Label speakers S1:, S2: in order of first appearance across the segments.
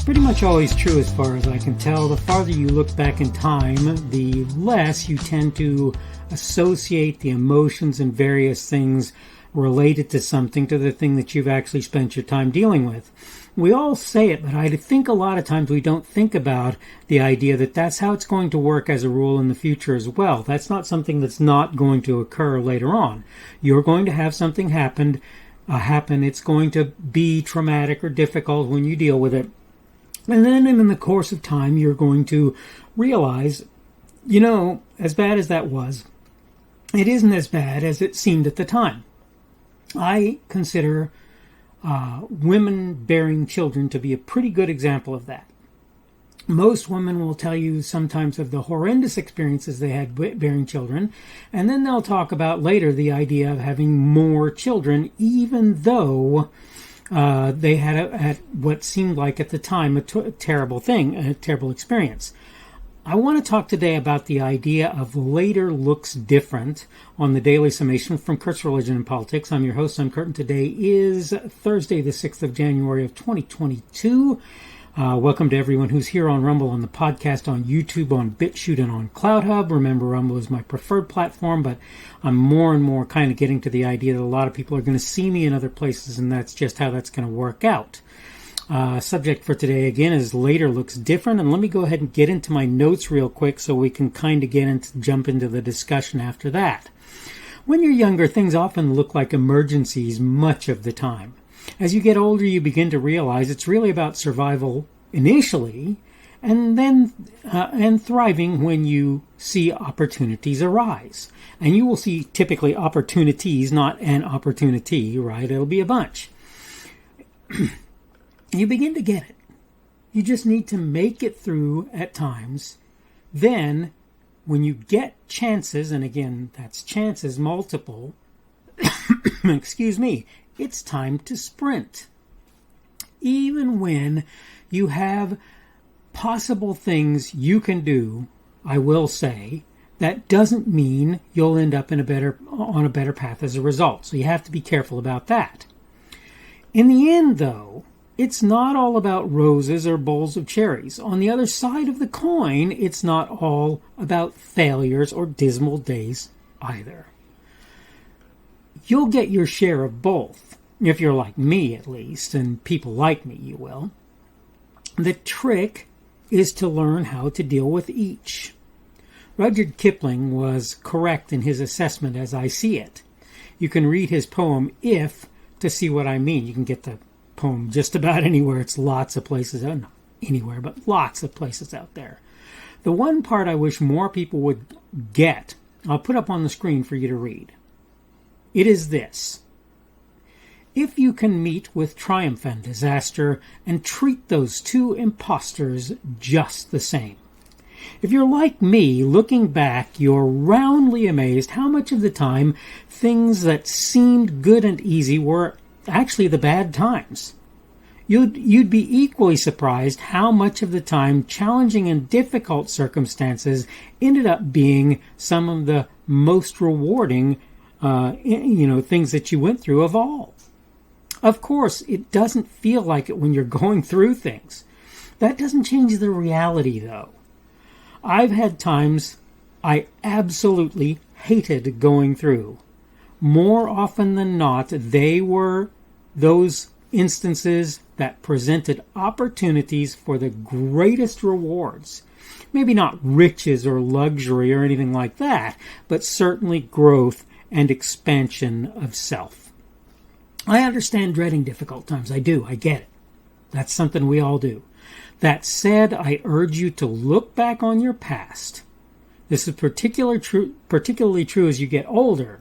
S1: pretty much always true as far as I can tell. The farther you look back in time, the less you tend to associate the emotions and various things related to something to the thing that you've actually spent your time dealing with. We all say it, but I think a lot of times we don't think about the idea that that's how it's going to work as a rule in the future as well. That's not something that's not going to occur later on. You're going to have something happen. It's going to be traumatic or difficult when you deal with it. And then in the course of time, you're going to realize, as bad as that was, it isn't as bad as it seemed at the time. I consider women bearing children to be a pretty good example of that. Most women will tell you sometimes of the horrendous experiences they had bearing children, and then they'll talk about later the idea of having more children, even though they had what seemed like at the time a terrible thing, a terrible experience. I want to talk today about the idea of later looks different on the Daily Summation from Kurt's Religion and Politics. I'm your host, I'm Kurt, and today is Thursday, the 6th of January of 2022. Welcome to everyone who's here on Rumble, on the podcast, on YouTube, on BitChute, and on CloudHub. Remember, Rumble is my preferred platform, but I'm more and more kind of getting to the idea that a lot of people are going to see me in other places, and that's just how that's going to work out. Subject for today, again, is later looks different, and let me go ahead and get into my notes real quick so we can kind of jump into the discussion after that. When you're younger, things often look like emergencies much of the time. As you get older, you begin to realize it's really about survival initially, and then and thriving when you see opportunities arise. And you will see typically opportunities, not an opportunity, right? It'll be a bunch. You begin to get it. You just need to make it through at times. Then, when you get chances, and again, that's chances multiple, excuse me, it's time to sprint. Even when you have possible things you can do, I will say, that doesn't mean you'll end up on a better path as a result. So you have to be careful about that. In the end, though, it's not all about roses or bowls of cherries. On the other side of the coin, it's not all about failures or dismal days either. You'll get your share of both, if you're like me at least, and people like me, you will. The trick is to learn how to deal with each. Rudyard Kipling was correct in his assessment as I see it. You can read his poem If to see what I mean. You can get the poem just about anywhere. It's lots of places, not anywhere, but lots of places out there. The one part I wish more people would get, I'll put up on the screen for you to read. It is this: if you can meet with triumph and disaster and treat those two impostors just the same. If you're like me, looking back, you're roundly amazed how much of the time things that seemed good and easy were actually the bad times. You'd be equally surprised how much of the time challenging and difficult circumstances ended up being some of the most rewarding things that you went through of all. Of course, it doesn't feel like it when you're going through things. That doesn't change the reality, though. I've had times I absolutely hated going through. More often than not, they were those instances that presented opportunities for the greatest rewards. Maybe not riches or luxury or anything like that, but certainly growth and expansion of self. I understand dreading difficult times. I do. I get it. That's something we all do. That said, I urge you to look back on your past. This is particularly true as you get older.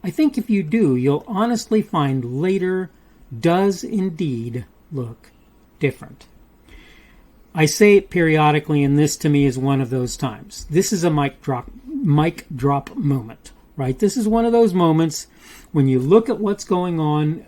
S1: I think if you do, you'll honestly find later does indeed look different. I say it periodically, and this to me is one of those times. This is a mic drop moment, right? This is one of those moments when you look at what's going on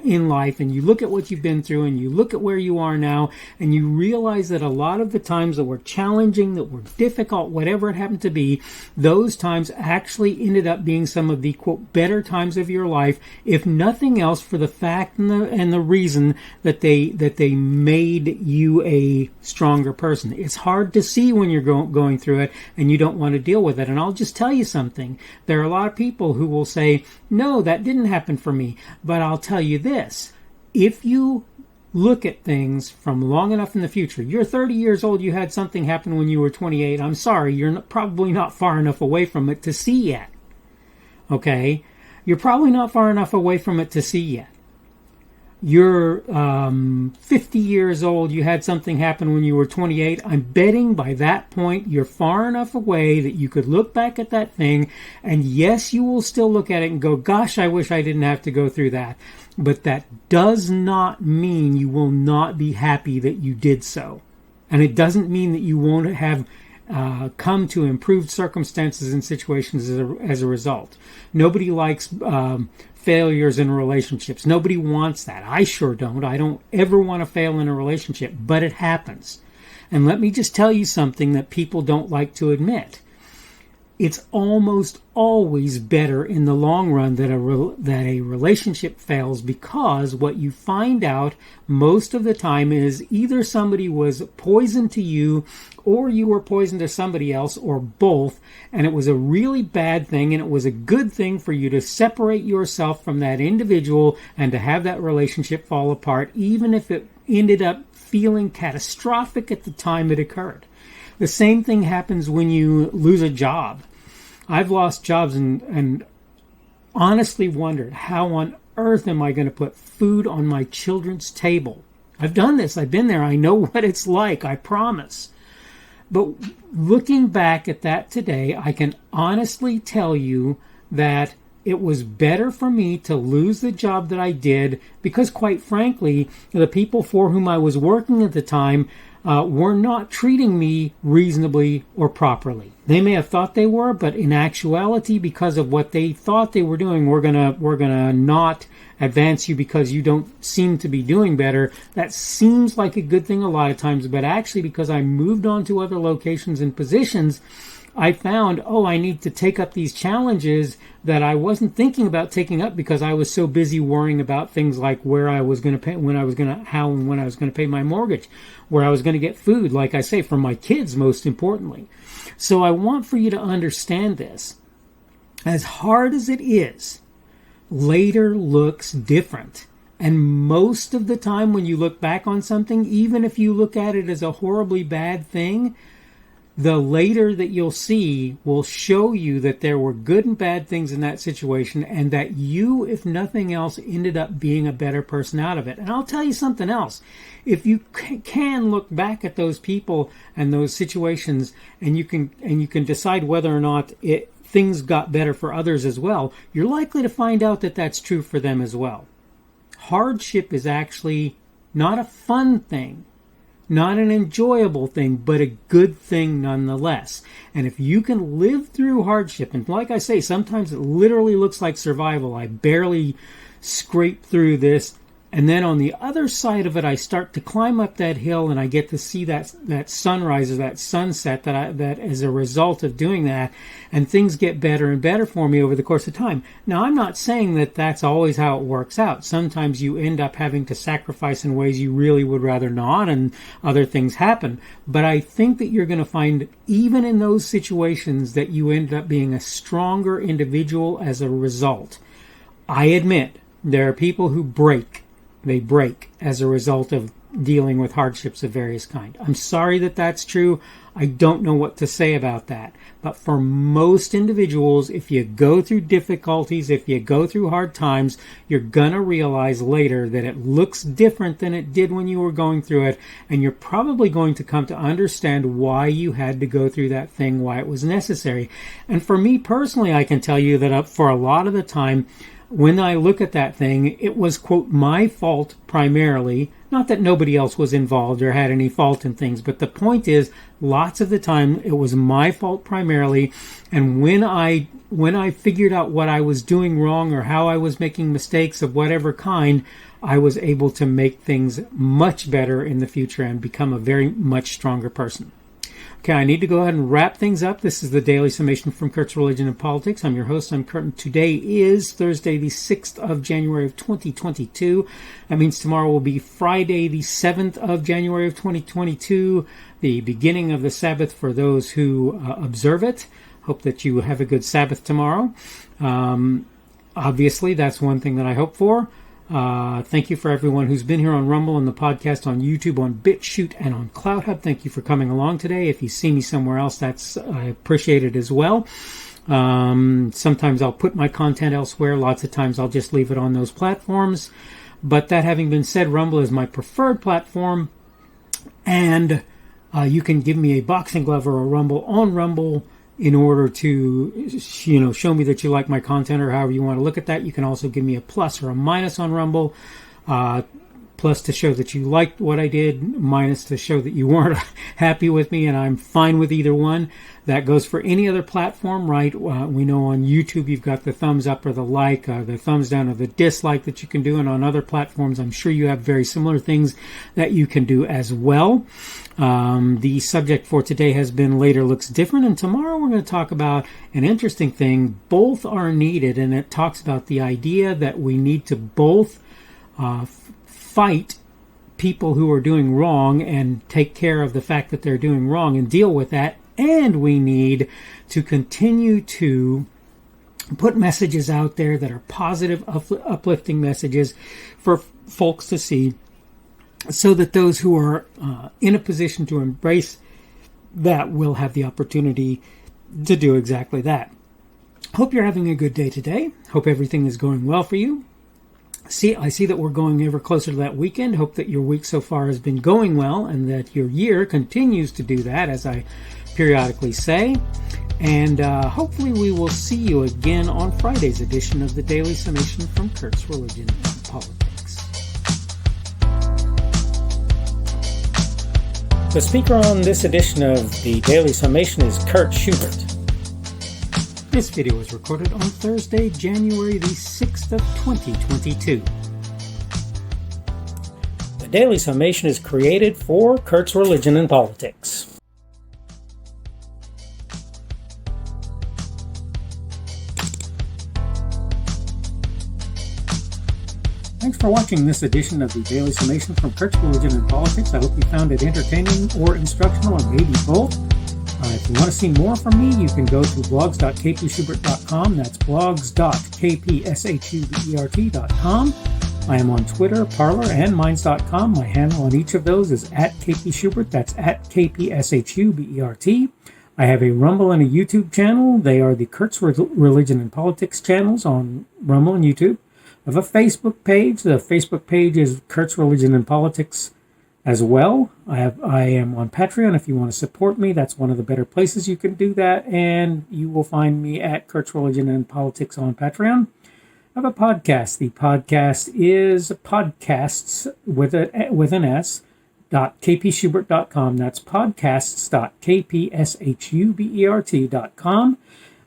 S1: in life and you look at what you've been through and you look at where you are now and you realize that a lot of the times that were challenging, that were difficult, whatever it happened to be, those times actually ended up being some of the, quote, better times of your life, if nothing else for the fact and the reason that they made you a stronger person. It's hard to see when you're going through it and you don't want to deal with it. And I'll just tell you something. There are a lot of people who will say, no, that didn't happen for me. But I'll tell you this. If you look at things from long enough in the future, you're 30 years old, you had something happen when you were 28. I'm sorry, you're probably not far enough away from it to see yet. Okay? You're probably not far enough away from it to see yet. You're 50 years old, you had something happen when you were 28. I'm betting by that point you're far enough away that you could look back at that thing, and yes, you will still look at it and go, gosh, I wish I didn't have to go through that. But that does not mean you will not be happy that you did so. And it doesn't mean that you won't have come to improved circumstances and situations as a result. Nobody likes failures in relationships. Nobody wants that. I sure don't. I don't ever want to fail in a relationship, but it happens. And let me just tell you something that people don't like to admit. It's almost always better in the long run that a relationship fails, because what you find out most of the time is either somebody was poison to you or you were poison to somebody else, or both, and it was a really bad thing, and it was a good thing for you to separate yourself from that individual and to have that relationship fall apart, even if it ended up feeling catastrophic at the time it occurred. The same thing happens when you lose a job. I've lost jobs and honestly wondered, how on earth am I going to put food on my children's table? I've done this. I've been there. I know what it's like. I promise. But looking back at that today, I can honestly tell you that it was better for me to lose the job that I did, because quite frankly, the people for whom I was working at the time were not treating me reasonably or properly. They may have thought they were, but in actuality, because of what they thought they were doing, we're gonna not advance you because you don't seem to be doing better. That seems like a good thing a lot of times, but actually, because I moved on to other locations and positions, I found, I need to take up these challenges that I wasn't thinking about taking up because I was so busy worrying about things like where I was going to pay, how and when I was going to pay my mortgage, where I was going to get food, like I say, for my kids, most importantly. So I want for you to understand this. As hard as it is, later looks different. And most of the time when you look back on something, even if you look at it as a horribly bad thing, the later that you'll see will show you that there were good and bad things in that situation, and that you, if nothing else, ended up being a better person out of it. And I'll tell you something else. If you can look back at those people and those situations, and you can decide whether or not things got better for others as well, you're likely to find out that that's true for them as well. Hardship is actually not a fun thing. Not an enjoyable thing, but a good thing nonetheless. And if you can live through hardship, and like I say, sometimes it literally looks like survival. I barely scrape through this. And then on the other side of it, I start to climb up that hill and I get to see that sunrise or that sunset that as a result of doing that. And things get better and better for me over the course of time. Now, I'm not saying that that's always how it works out. Sometimes you end up having to sacrifice in ways you really would rather not, and other things happen. But I think that you're going to find, even in those situations, that you end up being a stronger individual as a result. I admit, there are people who break. They break as a result of dealing with hardships of various kinds. I'm sorry that that's true. I don't know what to say about that. But for most individuals, if you go through difficulties, if you go through hard times, you're going to realize later that it looks different than it did when you were going through it. And you're probably going to come to understand why you had to go through that thing, why it was necessary. And for me personally, I can tell you that for a lot of the time, when I look at that thing, it was, quote, my fault primarily. Not that nobody else was involved or had any fault in things, but the point is, lots of the time, it was my fault primarily. And when I figured out what I was doing wrong or how I was making mistakes of whatever kind, I was able to make things much better in the future and become a very much stronger person. Okay, I need to go ahead and wrap things up. This is the Daily Summation from Kurt's Religion and Politics. I'm your host, I'm Kurt, and today is Thursday, the 6th of January of 2022. That means tomorrow will be Friday, the 7th of January of 2022, the beginning of the Sabbath for those who observe it. Hope that you have a good Sabbath tomorrow. Obviously, that's one thing that I hope for. Thank you for everyone who's been here on Rumble and the podcast on YouTube, on BitChute, and on CloudHub. Thank you for coming along today. If you see me somewhere else, I appreciate it as well. Sometimes I'll put my content elsewhere. Lots of times I'll just leave it on those platforms. But that having been said, Rumble is my preferred platform. And you can give me a boxing glove or a Rumble on Rumble in order to, show me that you like my content or however you want to look at that. You can also give me a plus or a minus on Rumble. Plus to show that you liked what I did, minus to show that you weren't happy with me, and I'm fine with either one. That goes for any other platform, right? We know on YouTube you've got the thumbs up or the like, the thumbs down or the dislike that you can do, and on other platforms I'm sure you have very similar things that you can do as well. The subject for today has been Later Looks Different, and tomorrow we're going to talk about an interesting thing. Both are needed, and it talks about the idea that we need to both fight people who are doing wrong and take care of the fact that they're doing wrong and deal with that. And we need to continue to put messages out there that are positive, uplifting messages for folks to see, so that those who are in a position to embrace that will have the opportunity to do exactly that. Hope you're having a good day today. Hope everything is going well for you. I see that we're going ever closer to that weekend. Hope that your week so far has been going well and that your year continues to do that, as I periodically say. And hopefully we will see you again on Friday's edition of the Daily Summation from Kurt's Religion and Politics. The speaker on this edition of the Daily Summation is Kurt Schubert. This video was recorded on Thursday, January the 6th of 2022. The Daily Summation is created for Kurt's Religion and Politics. Thanks for watching this edition of the Daily Summation from Kurt's Religion and Politics. I hope you found it entertaining or instructional, or maybe both. If you want to see more from me, you can go to blogs.kpschubert.com. That's blogs.kpschubert.com. I am on Twitter, Parler, and Minds.com. My handle on each of those is @kpschubert. That's @kpschubert. I have a Rumble and a YouTube channel. They are the Kurt's Religion and Politics channels on Rumble and YouTube. I have a Facebook page. The Facebook page is Kurt's Religion and Politics as well. I am on Patreon. If you want to support me, that's one of the better places you can do that, and you will find me at Kurt's Religion and Politics on Patreon. I have a podcast. The podcast is podcasts with an S .kpschubert.com. That's podcasts.kpschubert.com.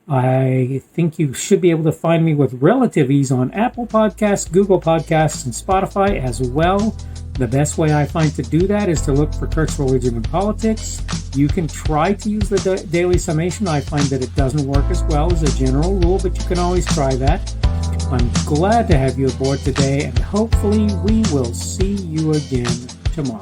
S1: I think you should be able to find me with relative ease on Apple Podcasts, Google Podcasts, and Spotify as well. The best way I find to do that is to look for Kurt's Religion and Politics. You can try to use the Daily Summation. I find that it doesn't work as well as a general rule, but you can always try that. I'm glad to have you aboard today, and hopefully we will see you again tomorrow.